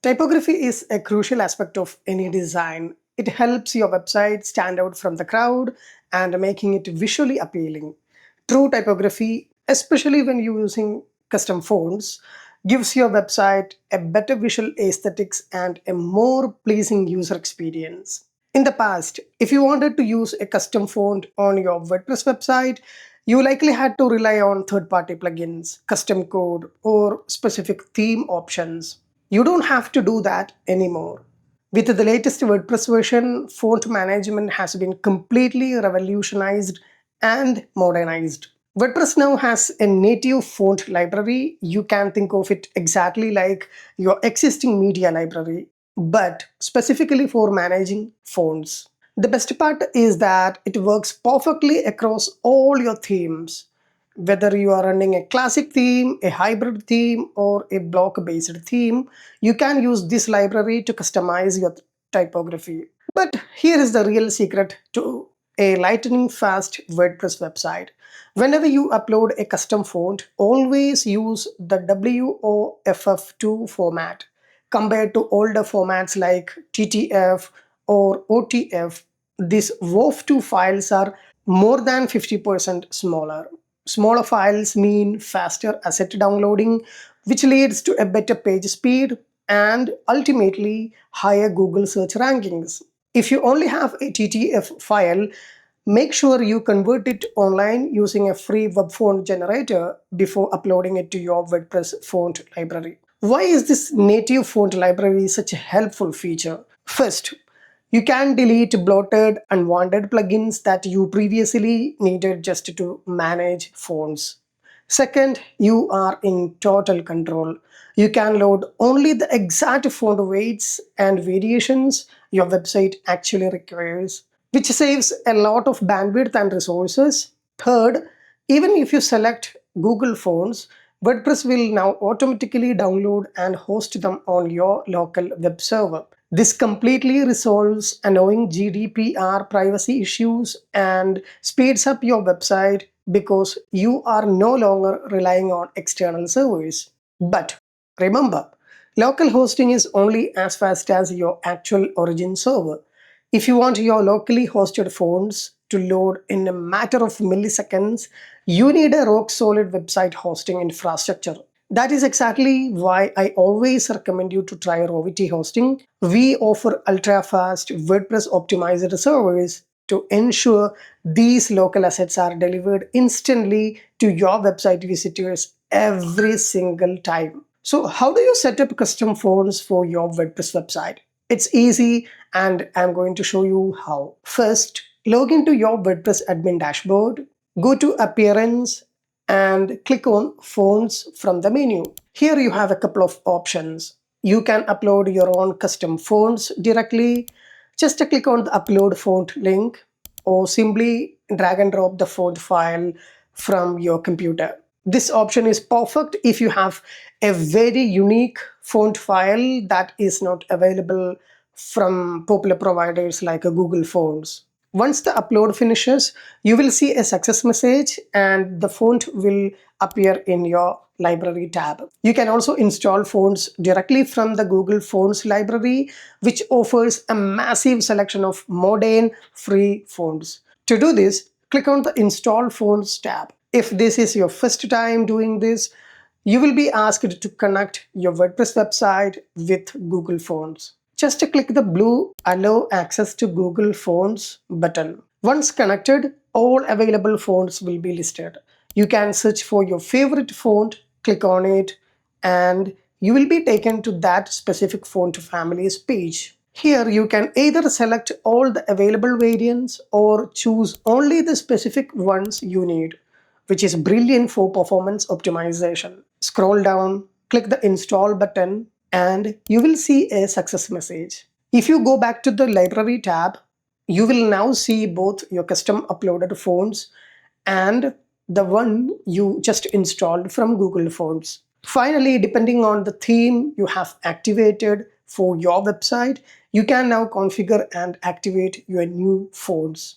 Typography is a crucial aspect of any design. It helps your website stand out from the crowd and making it visually appealing. True typography, especially when you're using custom fonts, gives your website a better visual aesthetics and a more pleasing user experience. In the past, if you wanted to use a custom font on your WordPress website, you likely had to rely on third-party plugins, custom code, or specific theme options. You don't have to do that anymore. With the latest WordPress version, font management has been completely revolutionized and modernized. WordPress now has a native font library. You can think of it exactly like your existing media library, but specifically for managing fonts. The best part is that it works perfectly across all your themes. Whether you are running a classic theme, a hybrid theme, or a block-based theme, you can use this library to customize your typography. But here is the real secret to a lightning fast WordPress website. Whenever you upload a custom font, always use the WOFF2 format compared to older formats like TTF or OTF. These WOFF2 files are more than 50% smaller. Smaller files mean faster asset downloading, which leads to a better page speed and ultimately higher Google search rankings. If you only have a TTF file, make sure you convert it online using a free web font generator before uploading it to your WordPress font library. Why is this native font library such a helpful feature? First, you can delete bloated, unwanted plugins that you previously needed just to manage fonts. Second, you are in total control. You can load only the exact font weights and variations your website actually requires, which saves a lot of bandwidth and resources. Third, even if you select Google Fonts, WordPress will now automatically download and host them on your local web server. This completely resolves annoying GDPR privacy issues and speeds up your website because you are no longer relying on external servers. But remember, local hosting is only as fast as your actual origin server. If you want your locally hosted fonts to load in a matter of milliseconds, you need a rock-solid website hosting infrastructure. That is exactly why I always recommend you to try Rovity hosting. We offer ultra-fast WordPress optimized servers to ensure these local assets are delivered instantly to your website visitors every single time. So how do you set up custom fonts for your WordPress website? It's easy and I'm going to show you how. First, log into your WordPress admin dashboard, go to Appearance and click on Fonts from the menu. Here you have a couple of options. You can upload your own custom fonts directly. Just click on the Upload Font link or simply drag and drop the font file from your computer. This option is perfect if you have a very unique font file that is not available from popular providers like Google Fonts. Once the upload finishes, you will see a success message and the font will appear in your library tab. You can also install fonts directly from the Google Fonts library, which offers a massive selection of modern free fonts. To do this, click on the Install Fonts tab. If this is your first time doing this, you will be asked to connect your WordPress website with Google Fonts. Just click the blue Allow Access to Google Fonts button. Once connected, all available fonts will be listed. You can search for your favorite font, click on it, and you will be taken to that specific font family's page. Here you can either select all the available variants or choose only the specific ones you need, which is brilliant for performance optimization. Scroll down, click the Install button, and you will see a success message. If you go back to the Library tab, you will now see both your custom uploaded fonts and the one you just installed from Google Fonts. Finally, depending on the theme you have activated for your website, you can now configure and activate your new fonts.